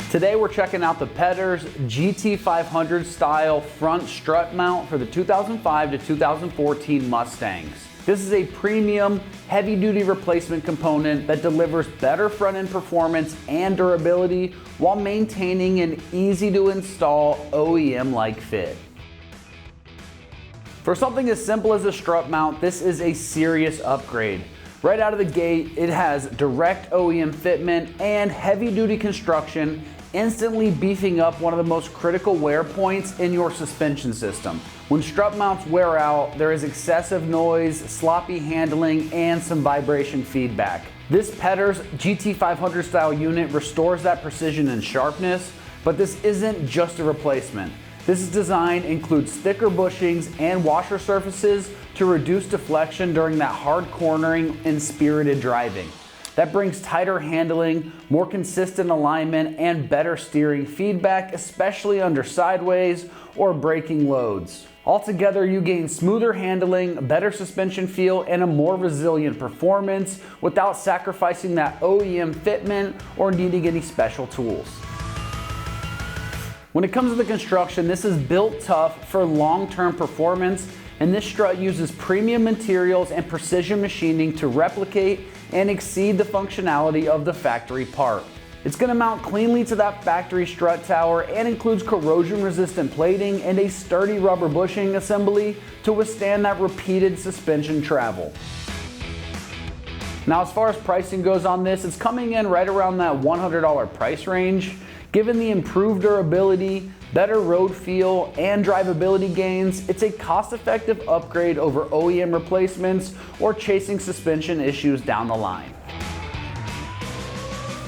Today we're checking out the Pedders GT500 style front strut mount for the 2005 to 2014 Mustangs. This is a premium, heavy-duty replacement component that delivers better front-end performance and durability while maintaining an easy-to-install OEM-like fit. For something as simple as a strut mount, this is a serious upgrade. Right out of the gate, it has direct OEM fitment and heavy-duty construction, instantly beefing up one of the most critical wear points in your suspension system. When strut mounts wear out, there is excessive noise, sloppy handling, and some vibration feedback. This Pedders GT500 style unit restores that precision and sharpness, but this isn't just a replacement. This design includes thicker bushings and washer surfaces to reduce deflection during that hard cornering and spirited driving. That brings tighter handling, more consistent alignment, and better steering feedback, especially under sideways or braking loads. Altogether, you gain smoother handling, better suspension feel, and a more resilient performance without sacrificing that OEM fitment or needing any special tools. When it comes to the construction, this is built tough for long-term performance, and this strut uses premium materials and precision machining to replicate and exceed the functionality of the factory part. It's going to mount cleanly to that factory strut tower and includes corrosion-resistant plating and a sturdy rubber bushing assembly to withstand that repeated suspension travel. Now, as far as pricing goes on this, it's coming in right around that $100 price range. Given the improved durability, better road feel, and drivability gains, it's a cost-effective upgrade over OEM replacements or chasing suspension issues down the line.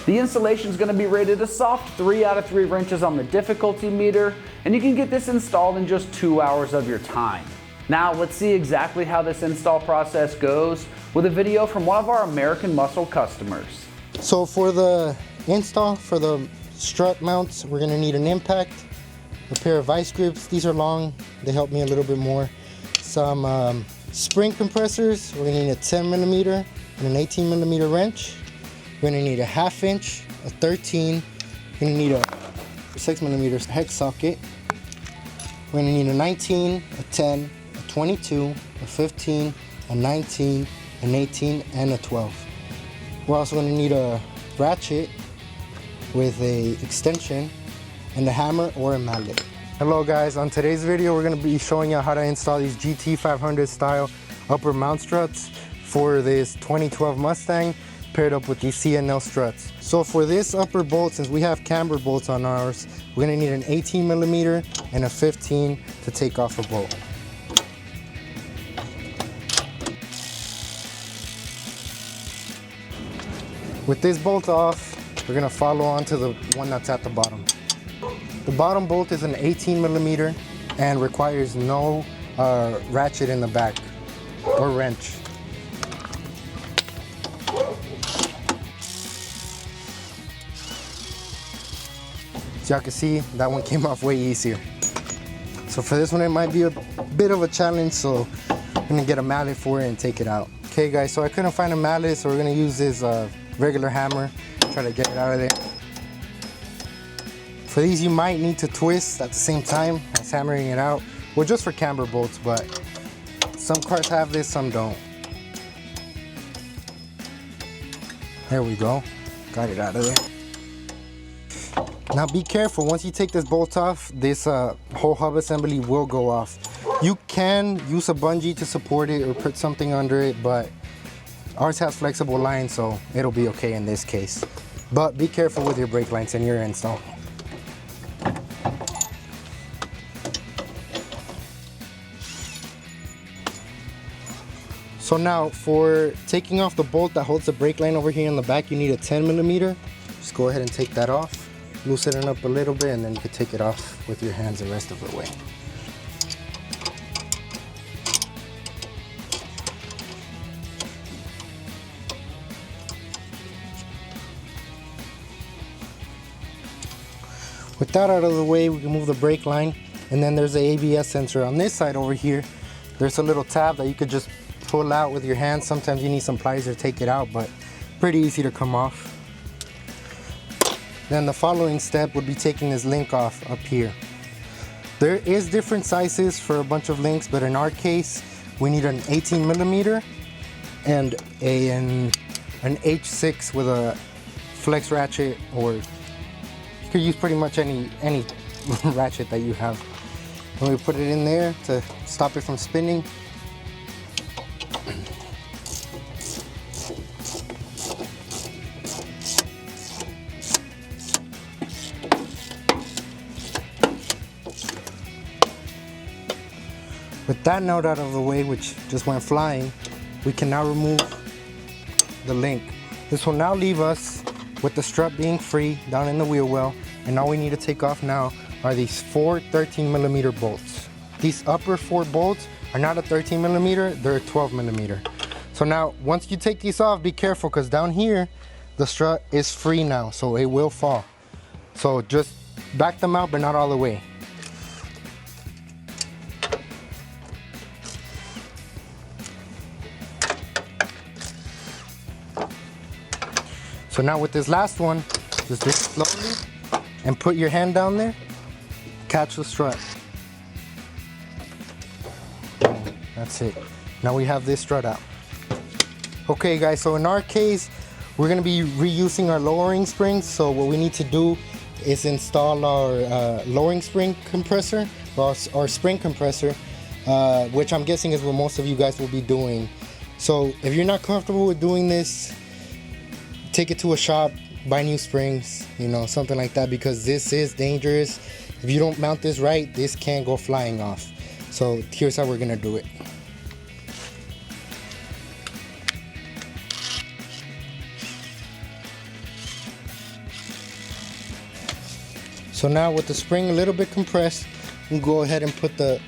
The installation is going to be rated a soft 3 out of 3 wrenches on the difficulty meter, and you can get this installed in just 2 hours of your time. Now let's see exactly how this install process goes with a video from one of our American Muscle customers. So for the install for the strut mounts, we're going to need an impact, a pair of vice grips. These are long, they help me a little bit more. Some spring compressors. We're going to need a 10mm and an 18mm wrench. We're going to need a 1/2 inch, a 13. We're going to need a 6mm hex socket. We're going to need a 19, a 10, a 22, a 15, a 19, an 18, and a 12. We're also going to need a ratchet with a extension and a hammer or a mallet. Hello guys, on today's video we're going to be showing you how to install these GT500 style upper mount struts for this 2012 Mustang paired up with these CNL struts. So for this upper bolt, since we have camber bolts on ours, we're going to need an 18mm and a 15 to take off a bolt. With this bolt off, we're going to follow on to the one that's at the bottom. The bottom bolt is an 18mm and requires no ratchet in the back or wrench. So y'all can see that one came off way easier. So for this one it might be a bit of a challenge, so I'm going to get a mallet for it and take it out. Okay guys, so I couldn't find a mallet, so we're going to use this regular hammer. Try to get it out of there. For these you might need to twist at the same time as hammering it out. Well, just for camber bolts, but some cars have this, some don't. There we go. Got it out of there. Now be careful, once you take this bolt off, this whole hub assembly will go off. You can use a bungee to support it or put something under it, but ours has flexible lines, so it'll be okay in this case. But be careful with your brake lines in your install. So now for taking off the bolt that holds the brake line over here in the back, you need a 10mm. Just go ahead and take that off. Loosen it up a little bit and then you can take it off with your hands the rest of the way. With that out of the way, we can move the brake line, and then there's the ABS sensor. On this side over here, there's a little tab that you could just pull out with your hands. Sometimes you need some pliers to take it out, but pretty easy to come off. Then the following step would be taking this link off up here. There is different sizes for a bunch of links, but in our case, we need an 18 millimeter and an H6 with a flex ratchet, or you could use pretty much any ratchet that you have. And we put it in there to stop it from spinning. With that nut out of the way, which just went flying, we can now remove the link. This will now leave us with the strut being free down in the wheel well, and all we need to take off now are these 4 13 millimeter bolts. These upper 4 bolts are not a 13 millimeter, they're a 12 millimeter. So now, once you take these off, be careful, because down here, the strut is free now, so it will fall. So just back them out, but not all the way. So now with this last one, just do it slowly and put your hand down there, catch the strut. That's it. Now we have this strut out. Okay guys, so in our case, we're gonna be reusing our lowering springs. So what we need to do is install our lowering spring compressor, or our spring compressor, which I'm guessing is what most of you guys will be doing. So if you're not comfortable with doing this, take it to a shop, buy new springs, you know, something like that, because this is dangerous. If you don't mount this right, this can go flying off. So here's how we're gonna do it. So now with the spring a little bit compressed, we can go ahead and put the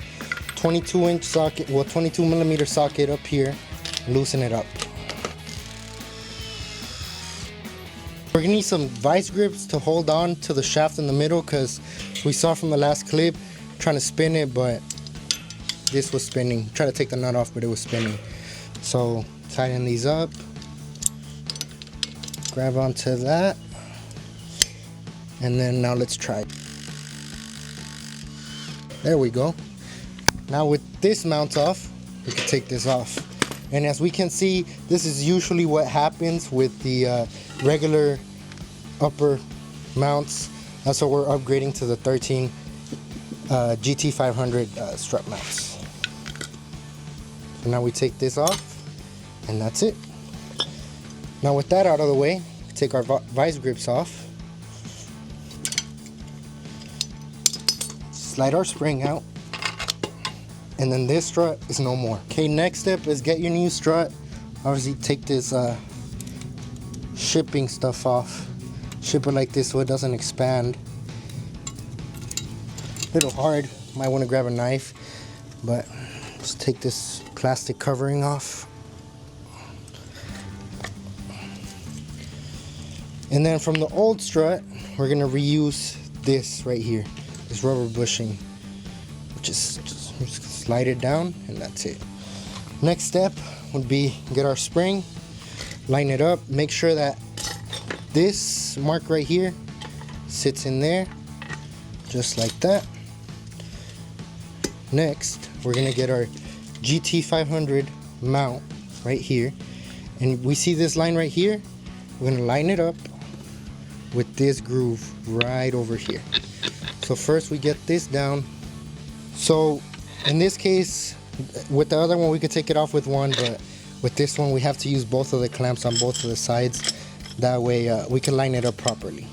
22-inch socket, well 22 millimeter socket up here, and loosen it up. We're gonna need some vice grips to hold on to the shaft in the middle, because we saw from the last clip trying to spin it, but this was spinning. Try to take the nut off, but it was spinning. So tighten these up, grab onto that, and then now let's try. There we go. Now with this mount off, we can take this off. And as we can see, this is usually what happens with the regular upper mounts. That's why we're upgrading to the 13 GT500 strut mounts. So now we take this off, and that's it. Now with that out of the way, we take our vice grips off, slide our spring out, and then this strut is no more. Okay, next step is get your new strut. Obviously take this shipping stuff off. Ship it like this so it doesn't expand. A little hard, might want to grab a knife, but just take this plastic covering off. And then from the old strut, we're gonna reuse this right here, this rubber bushing, which is just slide it down, and that's it. Next step would be get our spring, line it up, make sure that this mark right here sits in there, just like that. Next, we're gonna get our GT500 mount right here, and we see this line right here. We're gonna line it up with this groove right over here. So first we get this down. So in this case, with the other one we could take it off with one, but with this one we have to use both of the clamps on both of the sides. That way we can line it up properly.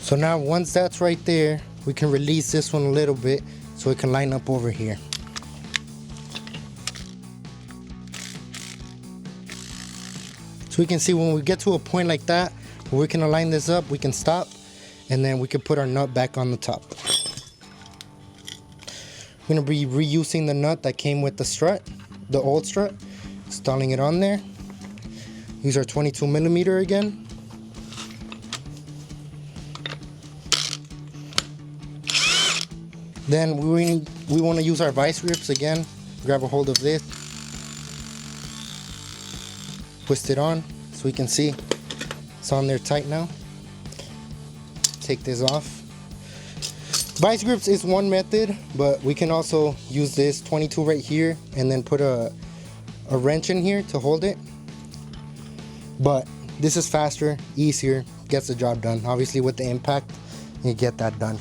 So now once that's right there, we can release this one a little bit so it can line up over here. So we can see when we get to a point like that where we can align this up, we can stop, and then we can put our nut back on the top. We're gonna be reusing the nut that came with the strut, the old strut, installing it on there. Use our 22 millimeter again. Then we want to use our vice grips again. grab a hold of this, twist it on so we can see it's on there tight now. Take this off. Vice grips is one method, but we can also use this 22 right here and then put a wrench in here to hold it. But this is faster, easier, gets the job done. Obviously with the impact, you get that done.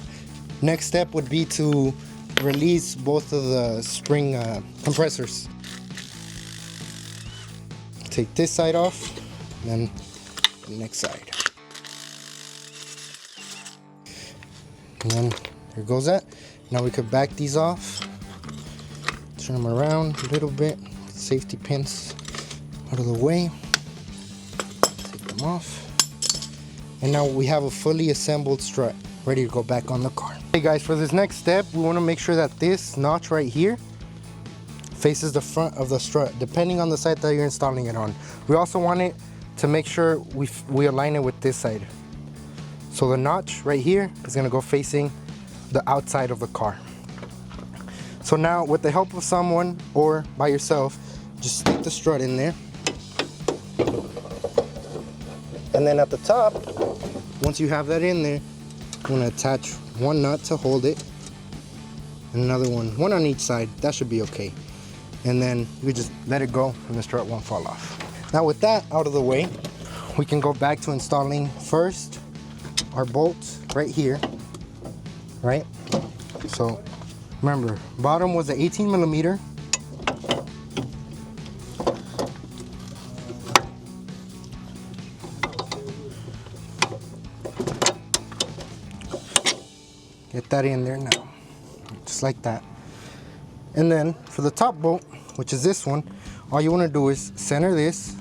Next step would be to release both of the spring compressors. Take this side off, and then the next side. And then here goes that. Now we could back these off, turn them around a little bit, safety pins out of the way, take them off. And now we have a fully assembled strut ready to go back on the car. Hey guys, for this next step, we want to make sure that this notch right here faces the front of the strut, depending on the side that you're installing it on. We also want it to make sure we align it with this side. So the notch right here is going to go facing the outside of the car. So now, with the help of someone or by yourself, just stick the strut in there. And then at the top, once you have that in there, I'm going to attach one nut to hold it, and another one on each side. That should be okay. And then you just let it go and the strut won't fall off. Now with that out of the way, we can go back to installing first our bolts right here, right? So remember, bottom was the 18 millimeter. Get that in there now, just like that. And then for the top bolt, which is this one, all you want to do is center this,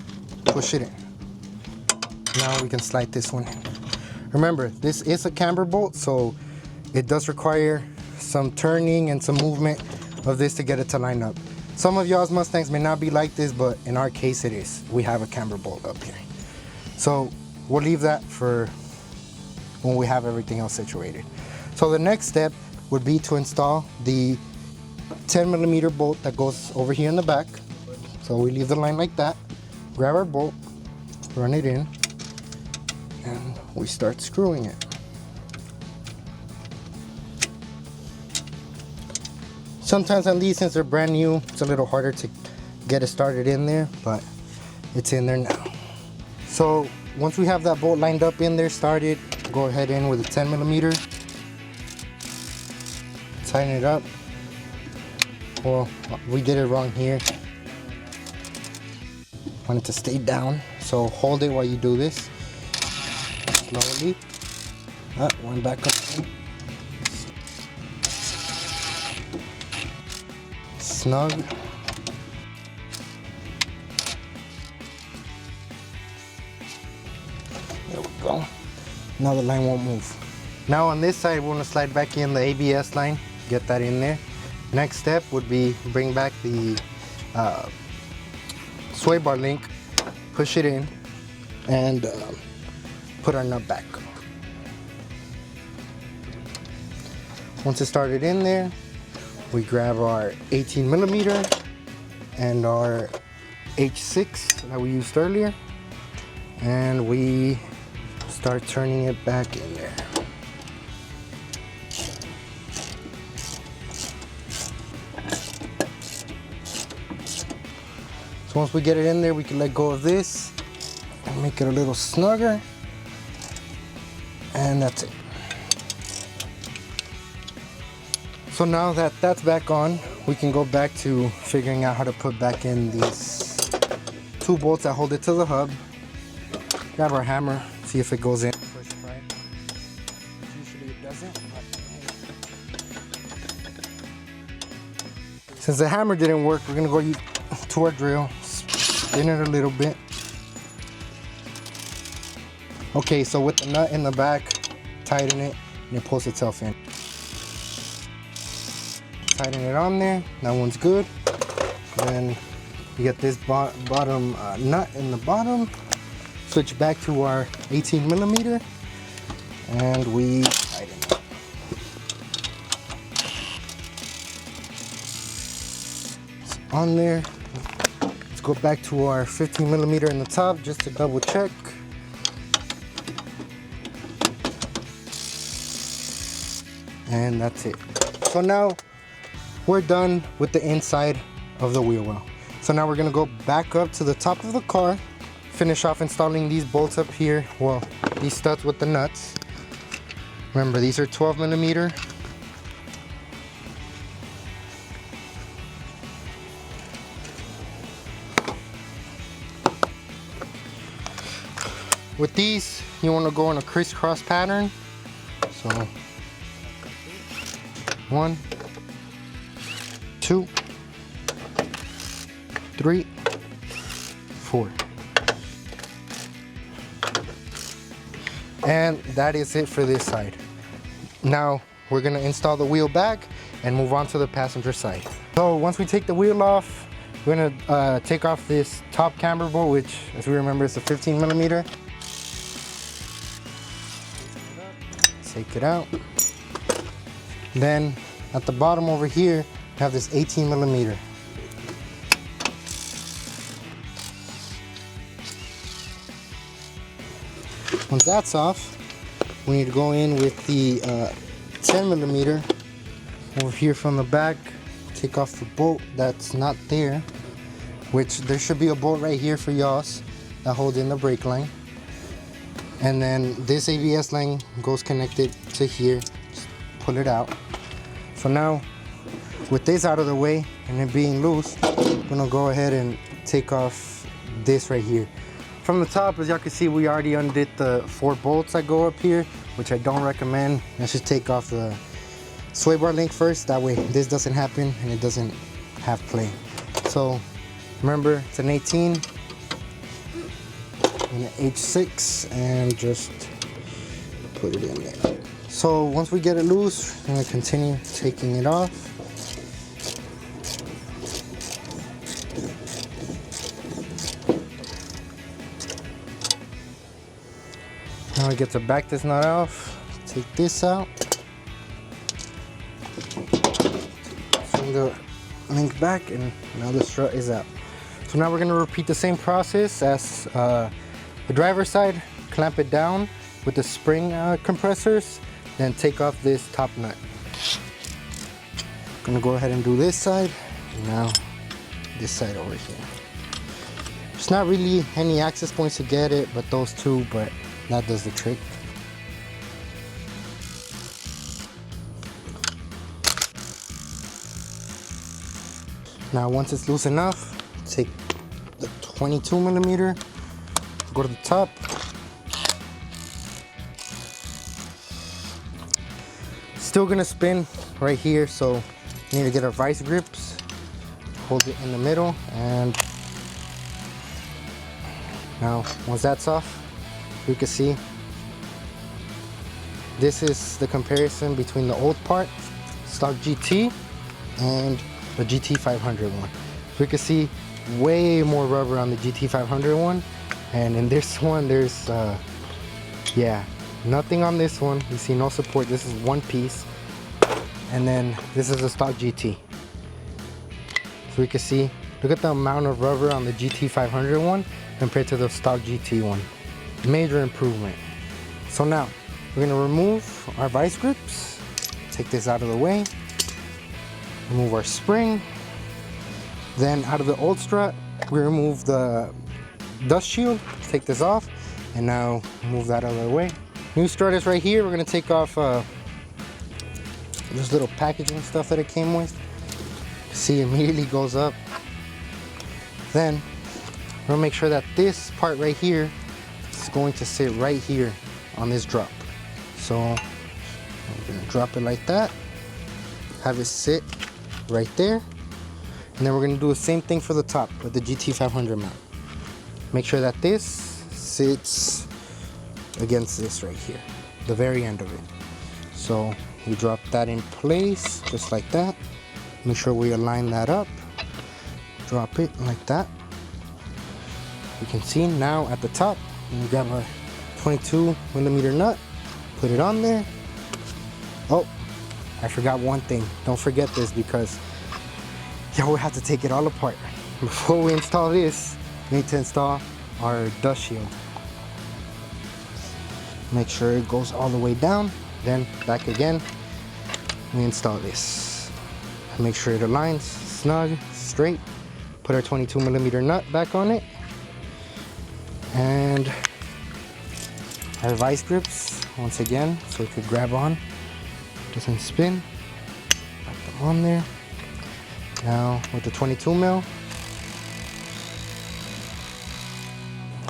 push it in. Now we can slide this one in. Remember, this is a camber bolt, so it does require some turning and some movement of this to get it to line up. Some of y'all's Mustangs may not be like this, but in our case it is. We have a camber bolt up here. So we'll leave that for when we have everything else situated. So the next step would be to install the 10 millimeter bolt that goes over here in the back. So we leave the line like that, grab our bolt, run it in, and we start screwing it. Sometimes on these, since they're brand new, it's a little harder to get it started in there, but it's in there now. So once we have that bolt lined up in there, started, go ahead in with a 10 millimeter, tighten it up. Well, we did it wrong here. Want it to stay down, so hold it while you do this. Slowly. One back up. Snug. There we go. Now the line won't move. Now on this side, we want to slide back in the ABS line. Get that in there. Next step would be bring back the sway bar link, push it in, and put our nut back. Once it started in there, we grab our 18 millimeter and our H6 that we used earlier, and we start turning it back in there. So once we get it in there, we can let go of this and make it a little snugger, and that's it. So now that that's back on, we can go back to figuring out how to put back in these two bolts that hold it to the hub. Grab our hammer, see if it goes in. First try. Usually it doesn't. Since the hammer didn't work, we're gonna go to our drill, spin it a little bit. Okay, so with the nut in the back, tighten it, and it pulls itself in. Tighten it on there, that one's good. Then we get this bottom nut in the bottom. Switch back to our 18 millimeter, and we tighten it. on there. Let's go back to our 15 millimeter in the top just to double check. And that's it. So now we're done with the inside of the wheel well. So now we're gonna go back up to the top of the car, finish off installing these bolts up here. Well, these studs with the nuts. Remember, these are 12 millimeter. With these, you want to go in a crisscross pattern. So 1, 2, 3, 4. And that is it for this side. Now we're gonna install the wheel back and move on to the passenger side. So once we take the wheel off, we're gonna take off this top camber bolt, which, as we remember, is a 15 millimeter. Take it out. Then at the bottom over here, we have this 18 millimeter. Once that's off, we need to go in with the 10 millimeter over here from the back. Take off the bolt that's not there, which there should be a bolt right here for y'all's that holds in the brake line. And then this ABS line goes connected to here. Just pull it out. So now, with this out of the way and it being loose, I'm gonna go ahead and take off this right here. From the top, as y'all can see, we already undid the 4 bolts that go up here, which I don't recommend. Let's just take off the sway bar link first. That way this doesn't happen and it doesn't have play. So remember, it's an 18. And an H6, and just put it in there. So once we get it loose, I'm going to continue taking it off. Now I get to back this nut off, take this out, swing the link back, and now the strut is out. So now we're going to repeat the same process as the driver's side. Clamp it down with the spring compressors, then take off this top nut. I'm gonna go ahead and do this side, and now this side over here. There's not really any access points to get it, but those two, but that does the trick. Now once it's loose enough, take the 22 millimeter, go to the top, still gonna spin right here, so we need to get our vice grips, hold it in the middle, and now once that's off, you can see this is the comparison between the old part, stock GT, and the GT 500 one. So you can see way more rubber on the GT 500 one. And in this one, there's, yeah, nothing on this one. You see no support. This is one piece. And then this is a stock GT. So we can see, look at the amount of rubber on the GT 500 one compared to the stock GT one. Major improvement. So now, we're gonna remove our vice grips. Take this out of the way. Remove our spring. Then out of the old strut, we remove the dust shield, take this off, and now move that out of the way. New strut is right here. We're gonna take off this little packaging stuff that it came with. See, it immediately goes up. Then we're gonna make sure that this part right here is going to sit right here on this drop. So I'm gonna drop it like that, have it sit right there, and then we're gonna do the same thing for the top with the GT 500 mount. Make sure that this sits against this right here, the very end of it. So we drop that in place just like that. Make sure we align that up. Drop it like that. You can see now at the top, we got our 22 millimeter nut. Put it on there. Oh, I forgot one thing. Don't forget this, because Yeah, we have to take it all apart. Before we install this, we need to install our dust shield. Make sure it goes all the way down, then back again. We install this. Make sure it aligns snug, straight. Put our 22mm nut back on it. And our vice grips, once again, so it could grab on, doesn't spin. Put them on there. Now with the 22mm,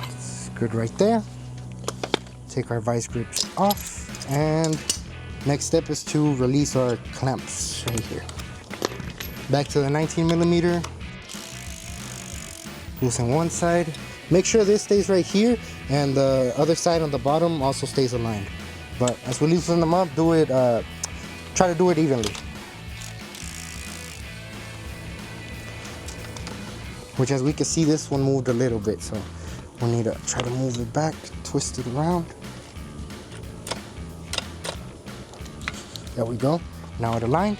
it's good right there. Take our vice grips off, and next step is to release our clamps right here. Back to the 19mm, loosen one side. Make sure this stays right here, and the other side on the bottom also stays aligned. But as we loosen them up, do it. Try to do it evenly. Which, as we can see, this one moved a little bit, so we need to try to move it back, twist it around. There we go. Now it aligned.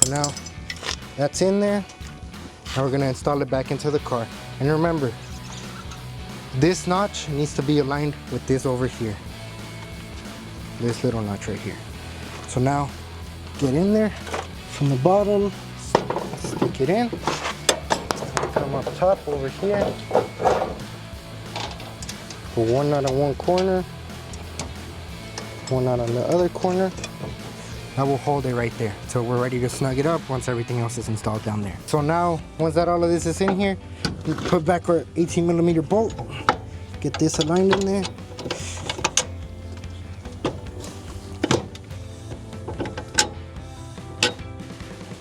So now that's in there. Now we're gonna install it back into the car. And remember, this notch needs to be aligned with this over here. This little notch right here. So now, get in there from the bottom, stick it in, come up top over here, put one nut on one corner, one nut on the other corner. That will hold it right there. So we're ready to snug it up once everything else is installed down there. So now, once that all of this is in here, we put back our 18mm bolt, get this aligned in there.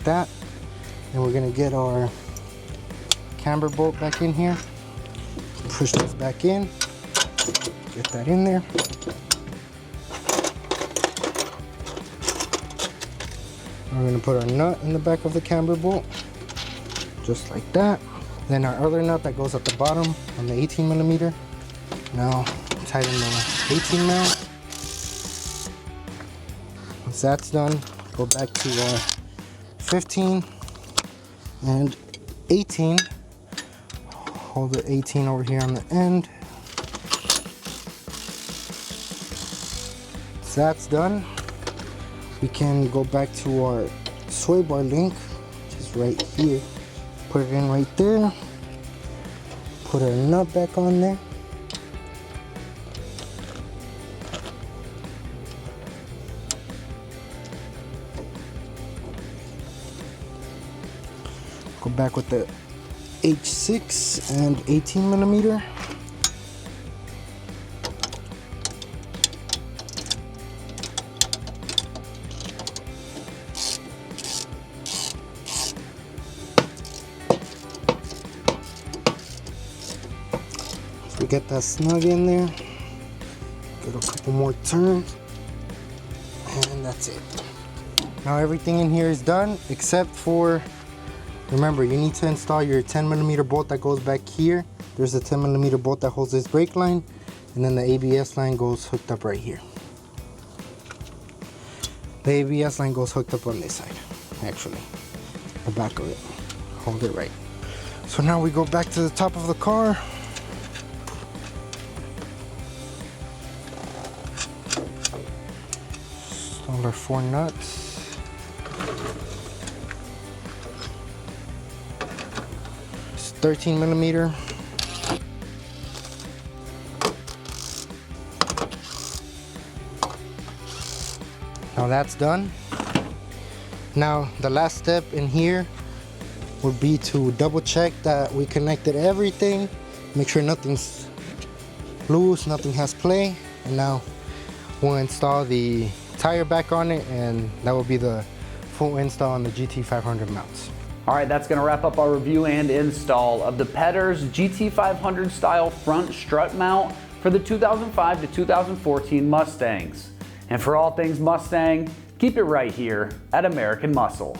That, and we're gonna get our camber bolt back in here, push this back in, get that in there. We're gonna put our nut in the back of the camber bolt, just like that. Then our other nut that goes at the bottom on the 18mm. Now tighten the 18mm. Once that's done, go back to our 15 and 18. Hold the 18 over here on the end. Once that's done, we can go back to our sway bar link, which is right here. Put it in right there. Put our nut back on there. Go back with the H6 and 18mm. So we get that snug in there. Get a couple more turns. And that's it. Now everything in here is done except for, remember, you need to install your 10mm bolt that goes back here. There's a 10mm bolt that holds this brake line, and then the ABS line goes hooked up right here. The ABS line goes hooked up on this side, actually, the back of it. Hold it right. So now we go back to the top of the car. Install our 4 nuts. 13mm. Now that's done. Now the last step in here would be to double check that we connected everything, make sure nothing's loose, nothing has play, and now we'll install the tire back on it, and that will be the full install on the GT500 mounts. All right, that's gonna wrap up our review and install of the Petters GT500 style front strut mount for the 2005 to 2014 Mustangs. And for all things Mustang, keep it right here at American Muscle.